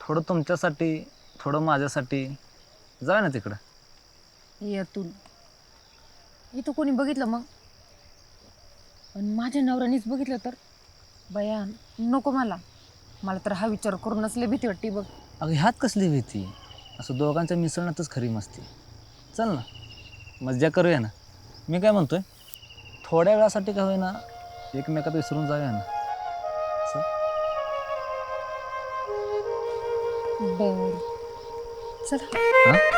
थोडं तुमच्यासाठी, थोडं माझ्यासाठी. जाऊया ना तिकडं. यातून इथं कोणी बघितलं मग आणि माझ्या नवऱ्यानेच बघितलं तर बया नको मला. मला तर हा विचार करूनच लय भीती वाटते बघ. अगं ह्यात कसली भीती? असं दोघांच्या मिसळण्यातच खरी मस्ती. चल ना, मज्जा करूया ना. मी काय म्हणतोय, थोड्या वेळासाठी का होईना एकमेकात विसरून जाऊया ना. चल. बर चल. हां.